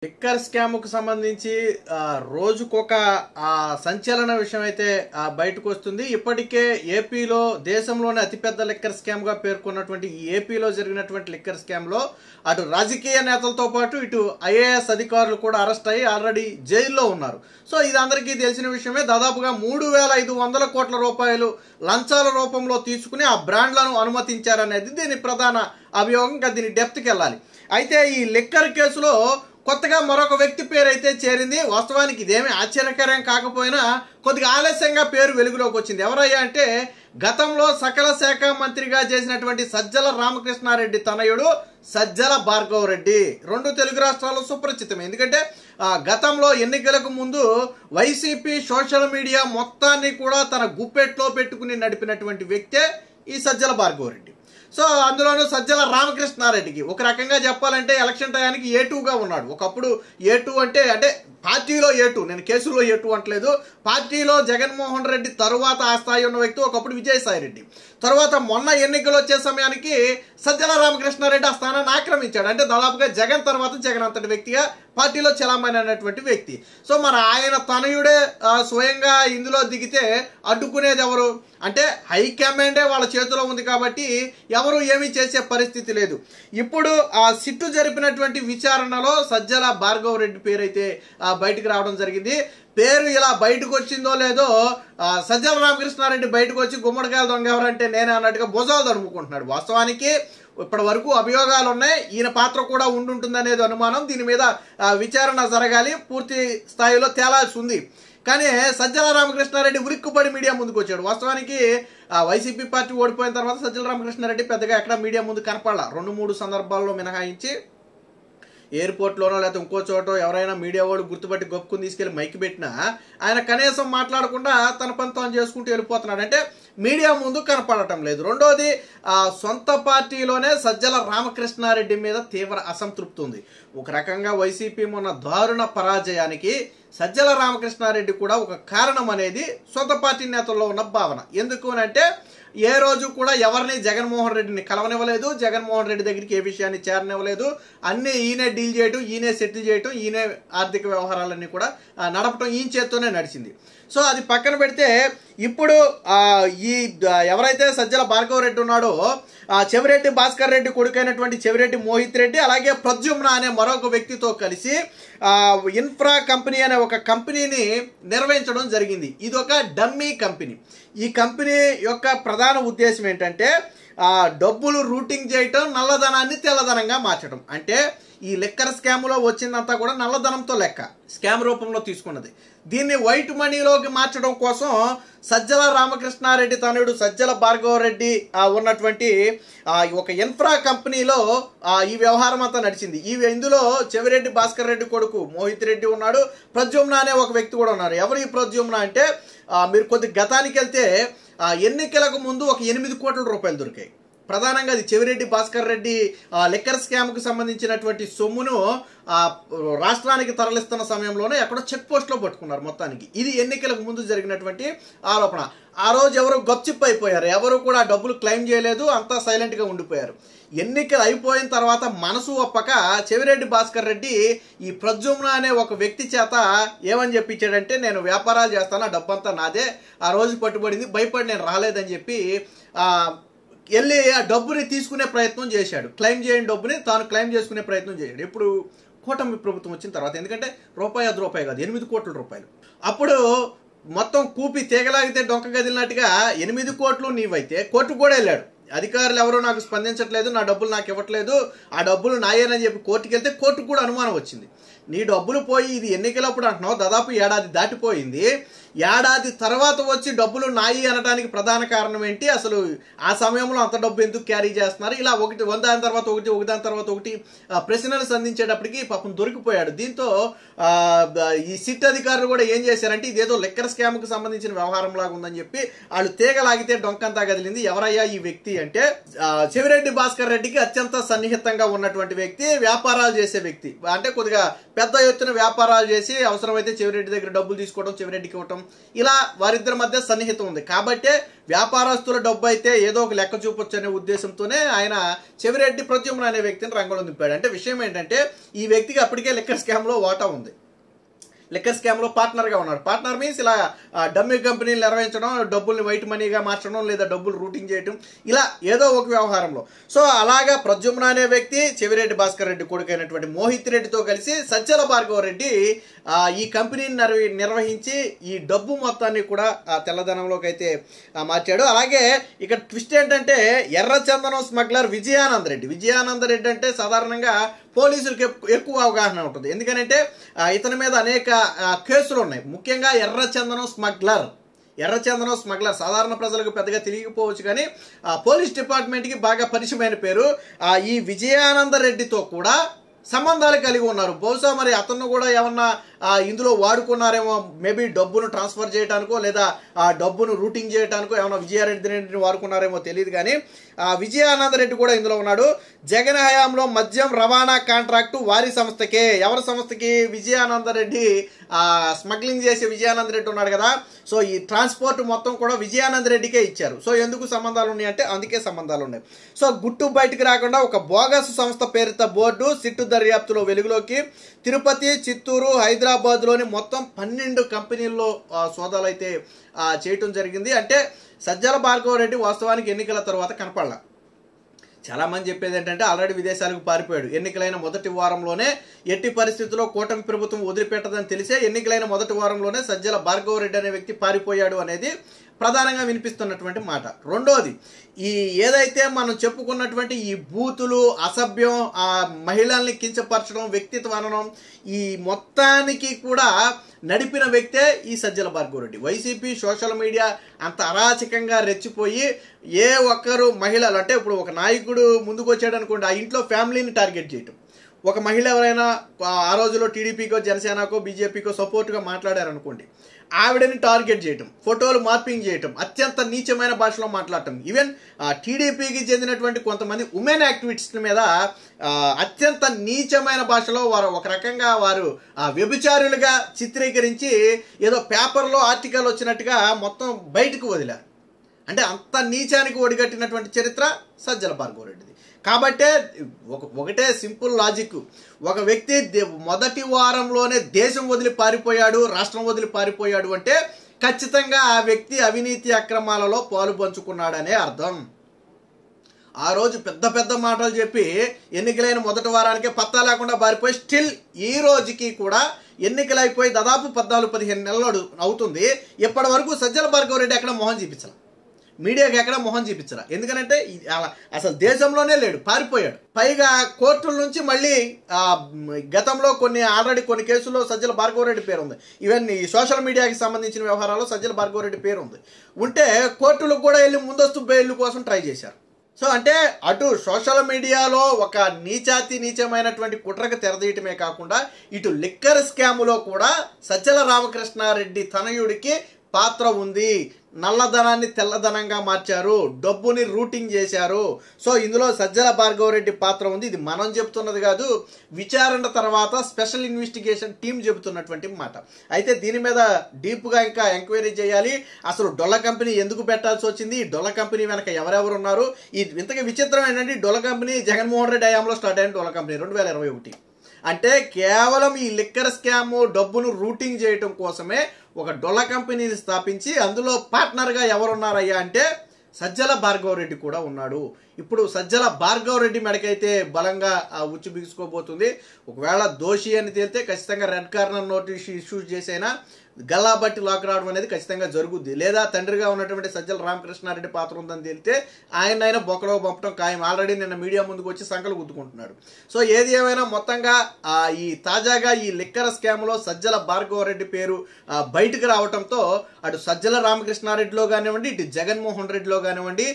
Liquor scam కు సంబంధించి రోజుకొక సంచలన విషయం అయితే బయటకు వస్తుంది. ఇప్పటికే ఏపీలో దేశంలోనే అతిపెద్ద లిక్కర్ స్కామ్ గా పేర్కొన్నటువంటి ఈ ఏపీలో జరిగినటువంటి లిక్కర్ స్కామ్ లో అటు రాజకీయ నేతలతో పాటు ఇటు ఐఏఎస్ అధికారులు కూడా అరెస్ట్ అయ్యి ఆల్రెడీ జైల్లో ఉన్నారు. సో ఇది అందరికీ తెలిసిన విషయమే. దాదాపుగా 3,500 కోట్ల రూపాయలు లంచాల రూపంలో తీసుకుని ఆ బ్రాండ్లను అనుమతించారనేది దీని ప్రధాన అభియోగం. ఇంకా దీని డెప్త్కి వెళ్ళాలి. అయితే ఈ లిక్కర్ కేసులో కొత్తగా మరొక వ్యక్తి పేరు అయితే చేరింది. వాస్తవానికి ఇదేమీ ఆశ్చర్యకరం కాకపోయినా కొద్దిగా ఆలస్యంగా పేరు వెలుగులోకి వచ్చింది. ఎవరయ్యా అంటే గతంలో సకల శాఖ మంత్రిగా చేసినటువంటి సజ్జల రామకృష్ణారెడ్డి తనయుడు సజ్జల భార్గవ రెడ్డి. రెండు తెలుగు రాష్ట్రాల్లో సుపరిచితమే. ఎందుకంటే గతంలో ఎన్నికలకు ముందు వైసీపీ సోషల్ మీడియా మొత్తాన్ని కూడా తన గుప్పెట్లో పెట్టుకుని నడిపినటువంటి వ్యక్తే ఈ సజ్జల భార్గవ రెడ్డి. సో అందులోనూ సజ్జల రామకృష్ణారెడ్డికి ఒక రకంగా చెప్పాలంటే ఎలక్షన్ టయానికి A2గా ఉన్నాడు. ఒకప్పుడు A2 అంటే పార్టీలో A2, నేను కేసులో A2 అంటలేదు. పార్టీలో జగన్మోహన్ రెడ్డి తరువాత ఆ స్థాయి ఉన్న వ్యక్తి ఒకప్పుడు విజయసాయి రెడ్డి. తర్వాత మొన్న ఎన్నికలు వచ్చే సమయానికి సజ్జల రామకృష్ణారెడ్డి ఆ స్థానాన్ని ఆక్రమించాడు. అంటే దాదాపుగా జగన్ తర్వాత జగన్ అంతటి వ్యక్తిగా పార్టీలో చలామణి వ్యక్తి. సో మరి ఆయన తనయుడే స్వయంగా ఇందులో దిగితే అడ్డుకునేది ఎవరు అంటే హైకమాండే వాళ్ళ చేతిలో ఉంది కాబట్టి ఎవరు ఏమీ చేసే పరిస్థితి లేదు. ఇప్పుడు ఆ సిట్టు జరిపినటువంటి విచారణలో సజ్జల భార్గవ రెడ్డి పేరు అయితే బయటకు రావడం జరిగింది. పేరు ఇలా బయటకు వచ్చిందో లేదో సజ్జల రామకృష్ణారెడ్డి బయటకు వచ్చి గుమ్మడికాయలు దొంగ ఎవరంటే నేనే అన్నట్టుగా భుజాలు తడుముకుంటున్నాడు. వాస్తవానికి ఇప్పటి వరకు అభియోగాలు ఉన్నాయి. ఈయన పాత్ర కూడా ఉంటుందనేది అనుమానం. దీని మీద విచారణ జరగాలి, పూర్తి స్థాయిలో తేలాల్సి ఉంది. కానీ సజ్జల రామకృష్ణారెడ్డి ఉలిక్కుపడి మీడియా ముందుకు వచ్చాడు. వాస్తవానికి వైసీపీ పార్టీ ఓడిపోయిన తర్వాత సజ్జల రామకృష్ణారెడ్డి పెద్దగా ఎక్కడ మీడియా ముందు కనపడాల. 2-3 సందర్భాల్లో మినహాయించి ఎయిర్పోర్ట్లోనో లేకపోతే ఇంకో చోటో ఎవరైనా మీడియా వాడు గుర్తుపట్టి గొప్పకుని తీసుకెళ్లి మైకి పెట్టినా ఆయన కనీసం మాట్లాడకుండా తన పని తాను చేసుకుంటూ వెళ్ళిపోతున్నాడు. అంటే మీడియా ముందు కనపడటం లేదు. రెండోది సొంత పార్టీలోనే సజ్జల రామకృష్ణారెడ్డి మీద తీవ్ర అసంతృప్తి ఉంది. ఒక రకంగా వైసీపీ మొన్న దారుణ పరాజయానికి సజ్జల రామకృష్ణారెడ్డి కూడా ఒక కారణం అనేది సొంత పార్టీ నేతల్లో ఉన్న భావన. ఎందుకు అంటే ఏ రోజు కూడా ఎవరిని జగన్మోహన్ రెడ్డిని కలవనివ్వలేదు, జగన్మోహన్ రెడ్డి దగ్గరికి ఏ విషయాన్ని చేరనివ్వలేదు. అన్నీ ఈయనే డీల్ చేయటం, ఈయనే సెటిల్ చేయటం, ఈయనే ఆర్థిక వ్యవహారాలన్నీ కూడా నడపటం ఈయన చేత్తోనే నడిచింది. సో అది పక్కన పెడితే ఇప్పుడు ఈ ఎవరైతే సజ్జల భార్గవ రెడ్డి ఉన్నాడో చెవిరెడ్డి భాస్కర్ రెడ్డి కొడుకైనటువంటి చెవిరెడ్డి మోహిత్ రెడ్డి అలాగే ప్రద్యుమ్న అనే మరొక వ్యక్తితో కలిసి ఇన్ఫ్రా కంపెనీ అనే ఒక కంపెనీని నిర్వహించడం జరిగింది. ఇది ఒక డమ్మీ కంపెనీ. ఈ కంపెనీ యొక్క ప్రధాన ఉద్దేశం ఏంటంటే డబ్బులు రూటింగ్ చేయటం, నల్లధనాన్ని తెల్లధనంగా మార్చడం. అంటే ఈ లిక్కర్ స్కామ్లో వచ్చిందంతా కూడా నల్లధనంతో లెక్క, స్కామ్ రూపంలో తీసుకున్నది. దీన్ని వైట్ మనీలోకి మార్చడం కోసం సజ్జల రామకృష్ణారెడ్డి తనయుడు సజ్జల భార్గవ రెడ్డి ఉన్నటువంటి ఒక ఇన్ఫ్రా కంపెనీలో ఈ వ్యవహారం అంతా నడిచింది. ఇందులో చెవిరెడ్డి భాస్కర్ రెడ్డి కొడుకు మోహిత్ రెడ్డి ఉన్నాడు, ప్రద్యుమ్న అనే ఒక వ్యక్తి కూడా ఉన్నారు. ఎవరు ఈ ప్రద్యుమ్న అంటే మీరు కొద్ది గతానికి వెళ్తే ఎన్నికలకు ముందు ఒక 8 కోట్ల రూపాయలు దొరికాయి. ప్రధానంగా అది చెవిరెడ్డి భాస్కర్ రెడ్డి లిక్కర్ స్కామ్కు సంబంధించినటువంటి సొమ్మును రాష్ట్రానికి తరలిస్తున్న సమయంలోనే ఎక్కడో చెక్ పోస్ట్లో పట్టుకున్నారు మొత్తానికి. ఇది ఎన్నికలకు ముందు జరిగినటువంటి ఆరోపణ. ఆ రోజు ఎవరు గప్చిప్ అయిపోయారు, ఎవరు కూడా డబ్బులు క్లెయిమ్ చేయలేదు, అంతా సైలెంట్గా ఉండిపోయారు. ఎన్నికలు అయిపోయిన తర్వాత మనసు ఒప్పక చెవిరెడ్డి భాస్కర్ రెడ్డి ఈ ప్రద్యుమ్న అనే ఒక వ్యక్తి చేత ఏమని చెప్పించాడంటే నేను వ్యాపారాలు చేస్తాను, ఆ డబ్బంతా నాదే, ఆ రోజు పట్టుబడింది, భయపడి నేను రాలేదని చెప్పి వెళ్ళి ఆ డబ్బుని తీసుకునే ప్రయత్నం చేశాడు. క్లెయిమ్ చేయని డబ్బుని తాను క్లెయిమ్ చేసుకునే ప్రయత్నం చేశాడు. ఇప్పుడు కూటమి ప్రభుత్వం వచ్చిన తర్వాత, ఎందుకంటే రూపాయి 10 రూపాయి కాదు 8 కోట్ల రూపాయలు. అప్పుడు మొత్తం కూపి తీగలాగితే డొంక గదిలినట్టుగా 8 కోట్లు నీవైతే కోర్టు కూడా వెళ్ళాడు. అధికారులు ఎవరో నాకు స్పందించట్లేదు, నా డబ్బులు నాకు ఇవ్వట్లేదు, ఆ డబ్బులు నాయేనని చెప్పి కోర్టుకి వెళ్తే కోర్టుకు కూడా అనుమానం వచ్చింది. నీ డబ్బులు పోయి ఇది ఎన్నికలప్పుడు అంటున్నావు, దాదాపు ఏడాది దాటిపోయింది, ఏడాది తర్వాత వచ్చి డబ్బులు నాయి అనడానికి ప్రధాన కారణం ఏంటి, అసలు ఆ సమయంలో అంత డబ్బు ఎందుకు క్యారీ చేస్తున్నారు, ఇలా ఒకదాని తర్వాత ఒకటి ప్రశ్నలు సంధించేటప్పటికి పాపం దొరికిపోయాడు. దీంతో ఈ సిట్ అధికారులు కూడా ఏం చేశారంటే ఇదేదో లిక్కర్ స్కామ్కి సంబంధించిన వ్యవహారం లాగా ఉందని చెప్పి వాళ్ళు తీగలాగితే డొంకంతా కదిలింది. ఎవరయ్యా ఈ వ్యక్తి అంటే చెవిరెడ్డి భాస్కర్ రెడ్డికి అత్యంత సన్నిహితంగా ఉన్నటువంటి వ్యక్తి, వ్యాపారాలు చేసే వ్యక్తి. అంటే కొద్దిగా పెద్ద ఎత్తున వ్యాపారాలు చేసి అవసరమైతే చెవిరెడ్డి దగ్గర డబ్బులు తీసుకోవడం, చెవిరెడ్డికి ఇవ్వటం, ఇలా వారిద్దరి మధ్య సన్నిహితం ఉంది. కాబట్టే వ్యాపారస్తుల డబ్బు అయితే ఏదో ఒక లెక్క చూపొచ్చు అనే ఉద్దేశంతోనే ఆయన చెవిరెడ్డి ప్రద్యుమ్న అనే వ్యక్తిని రంగంలో దింపాడు. అంటే విషయం ఏంటంటే ఈ వ్యక్తికి అప్పటికే లిక్కర్ స్కామ్ లో వాటా ఉంది, లిక్కర్ స్కామ్ లో పార్ట్నర్ గా ఉన్నాడు. పార్ట్నర్ మీన్స్ ఇలా డమ్మీ కంపెనీలు నిర్వహించడం, డబ్బుల్ని వైట్ మనీగా మార్చడం, లేదా డబ్బులు రూటింగ్ చేయడం, ఇలా ఏదో ఒక వ్యవహారంలో. సో అలాగా ప్రద్యుమ్న అనే వ్యక్తి చెవిరెడ్డి భాస్కర్ రెడ్డి కొడుకైనటువంటి మోహిత్ రెడ్డితో కలిసి సజ్జల భార్గవ రెడ్డి ఈ కంపెనీని నిర్వహించి ఈ డబ్బు మొత్తాన్ని కూడా తెల్లధనంలోకి అయితే మార్చాడు. అలాగే ఇక్కడ ట్విస్ట్ ఏంటంటే ఎర్రచందనం స్మగ్లర్ విజయానంద్ రెడ్డి అంటే సాధారణంగా పోలీసులకు ఎక్కువ అవగాహన ఉంటుంది. ఎందుకంటే ఇతని మీద అనేక కేసులు ఉన్నాయి. ముఖ్యంగా ఎర్రచందనం స్మగ్లర్ సాధారణ ప్రజలకు పెద్దగా తెలియకపోవచ్చు, కానీ పోలీస్ డిపార్ట్మెంట్కి బాగా పరిచయమైన పేరు. ఈ విజయానంద రెడ్డితో కూడా సంబంధాలు కలిగి ఉన్నారు. బహుశా మరి అతను కూడా ఏమన్నా ఇందులో వాడుకున్నారేమో, మేబీ డబ్బును ట్రాన్స్ఫర్ చేయడానికో లేదా ఆ డబ్బును రూటింగ్ చేయడానికో ఏమన్నా విజయారెడ్డిని వాడుకున్నారేమో తెలియదు, కానీ విజయానంద రెడ్డి కూడా ఇందులో ఉన్నాడు. జగన్ హయాంలో మద్యం రవాణా కాంట్రాక్టు వారి సంస్థకే. ఎవరి సంస్థకి? విజయానంద రెడ్డి స్మగ్లింగ్ చేసే విజయానంద రెడ్డి ఉన్నాడు కదా, సో ఈ ట్రాన్స్పోర్ట్ మొత్తం కూడా విజయానంద రెడ్డికే ఇచ్చారు. సో ఎందుకు సంబంధాలు ఉన్నాయి అంటే అందుకే సంబంధాలు ఉన్నాయి. సో గుట్టు బయటకు రాకుండా ఒక బోగస్ సంస్థ పేరుతో బోర్డు సిట్టు దర్యాప్తులో వెలుగులోకి. తిరుపతి, చిత్తూరు, హైదరాబాద్లోని మొత్తం 12 కంపెనీల్లో సోదాలు అయితే చేయటం జరిగింది. అంటే సజ్జల భార్గవ రెడ్డి వాస్తవానికి ఎన్నికల తర్వాత కనపడలా. చాలా మంది చెప్పేది ఏంటంటే ఆల్రెడీ విదేశాలకు పారిపోయాడు. ఎన్నికలైన మొదటి వారంలోనే ఎట్టి పరిస్థితుల్లో కూటమి ప్రభుత్వం వదిలిపెట్టదని తెలిసే ఎన్నికలైన మొదటి వారంలోనే సజ్జల భార్గవ రెడ్డి అనే వ్యక్తి పారిపోయాడు అనేది ప్రధానంగా వినిపిస్తున్నటువంటి మాట. రెండోది, ఈ ఏదైతే మనం చెప్పుకున్నటువంటి ఈ బూతులు, అసభ్యం, ఆ మహిళల్ని కించపరచడం, వ్యక్తిత్వ అనడం, ఈ మొత్తానికి కూడా నడిపిన వ్యక్తే ఈ Sajjala Bhargava Reddy. YCP social media అంత అరాచకంగా రెచ్చిపోయి ఏ ఒక్కరు మహిళలు అంటే ఇప్పుడు ఒక నాయకుడు ముందుకు వచ్చాడు అనుకోండి, ఆ ఇంట్లో ఫ్యామిలీని టార్గెట్ చేయటం. ఒక మహిళ ఎవరైనా ఆ రోజులో టీడీపీకో జనసేనకో బీజేపీకో సపోర్ట్గా మాట్లాడారనుకోండి, ఆవిడని టార్గెట్ చేయటం, ఫోటోలు మార్పింగ్ చేయటం, అత్యంత నీచమైన భాషలో మాట్లాడటం. ఈవెన్ టీడీపీకి చెందినటువంటి కొంతమంది ఉమెన్ యాక్టివిస్టుల మీద అత్యంత నీచమైన భాషలో వారు ఒక రకంగా వారు వ్యభిచారులుగా చిత్రీకరించి ఏదో పేపర్లో ఆర్టికల్ వచ్చినట్టుగా మొత్తం బయటకు వదిలారు. అంటే అంత నీచానికి ఒడిగట్టినటువంటి చరిత్ర సజ్జల భార్గవ రెడ్డిది. కాబట్టే ఒకటే సింపుల్ లాజిక్, ఒక వ్యక్తి మొదటి వారంలోనే దేశం వదిలి పారిపోయాడు, రాష్ట్రం వదిలి పారిపోయాడు అంటే ఖచ్చితంగా ఆ వ్యక్తి అవినీతి అక్రమాలలో పాలు పంచుకున్నాడనే అర్థం. ఆ రోజు పెద్ద పెద్ద మాటలు చెప్పి ఎన్నికలైన మొదటి వారానికే పత్తా లేకుండా పారిపోయి స్టిల్ ఈ రోజుకి కూడా ఎన్నికలు అయిపోయి దాదాపు 14-15 నెలలు అవుతుంది. ఇప్పటి వరకు సజ్జల భార్గవ రెడ్డి ఎక్కడ మొహం చూపించాల, మీడియాకి ఎక్కడ మొహం చూపించరా. ఎందుకంటే అసలు దేశంలోనే లేడు, పారిపోయాడు. పైగా కోర్టుల నుంచి మళ్ళీ గతంలో ఆల్రెడీ కొన్ని కేసుల్లో సజ్జల భార్గవ రెడ్డి పేరు ఉంది. ఈవెన్ ఈ సోషల్ మీడియాకి సంబంధించిన వ్యవహారాల్లో సజ్జల భార్గవ రెడ్డి పేరు ఉంది. ఉంటే కోర్టులకు కూడా వెళ్ళి ముందస్తు బెయిల్ కోసం ట్రై చేశారు. సో అంటే అటు సోషల్ మీడియాలో ఒక నీచమైనటువంటి కుట్రకు తెరదీయటమే కాకుండా ఇటు లిక్కర్ స్కాములో కూడా సజ్జల రామకృష్ణారెడ్డి తనయుడికి పాత్ర ఉంది. నల్లధనాన్ని తెల్లధనంగా మార్చారు, డబ్బుని రూటింగ్ చేశారు. సో ఇందులో సజ్జల భార్గవ రెడ్డి పాత్ర ఉంది. ఇది మనం చెబుతున్నది కాదు, విచారణ తర్వాత స్పెషల్ ఇన్వెస్టిగేషన్ టీం చెబుతున్నటువంటి మాట. అయితే దీని మీద డీప్గా ఇంకా ఎంక్వైరీ చేయాలి. అసలు డొల్ల కంపెనీ ఎందుకు పెట్టాల్సి వచ్చింది, డొల్ల కంపెనీ వెనక ఎవరెవరు ఉన్నారు. ఇంతకీ విచిత్రం ఏంటంటే డొల్ల కంపెనీ జగన్మోహన్ రెడ్డి హయాంలో స్టార్ట్ అయిన డొల్ల కంపెనీ 2021. అంటే కేవలం ఈ లిక్కర్ స్కామ్ డబ్బును రూటింగ్ చేయటం కోసమే ఒక డొల్ల కంపెనీని స్థాపించి అందులో పార్ట్నర్గా ఎవరున్నారయ్యా అంటే సజ్జల భార్గవ రెడ్డి కూడా ఉన్నాడు. ఇప్పుడు సజ్జల భార్గవ రెడ్డి మెడకైతే బలంగా ఉచ్చు బిగుసుకోబోతుంది. ఒకవేళ దోషి అని తేలితే ఖచ్చితంగా రెడ్ కార్నర్ నోటీస్ ఇష్యూ చేసైనా గల్లాబట్టి లాక్ రావడం అనేది ఖచ్చితంగా జరుగుద్ది. లేదా తండ్రిగా ఉన్నటువంటి సజ్జల రామకృష్ణారెడ్డి పాత్ర ఉందని తేలితే ఆయన బొక్కలో పంపడం ఖాయం. ఆల్రెడీ నిన్న మీడియా ముందుకు వచ్చి సంకలు గుద్దుకుంటున్నాడు. సో ఏది ఏమైనా మొత్తంగా ఈ తాజాగా ఈ లిక్కర్ స్కామ్లో సజ్జల భార్గవ రెడ్డి పేరు బయటకు రావడంతో అటు సజ్జల రామకృష్ణారెడ్డిలో కానివ్వండి, ఇటు జగన్మోహన్ రెడ్డిలో కానివ్వండి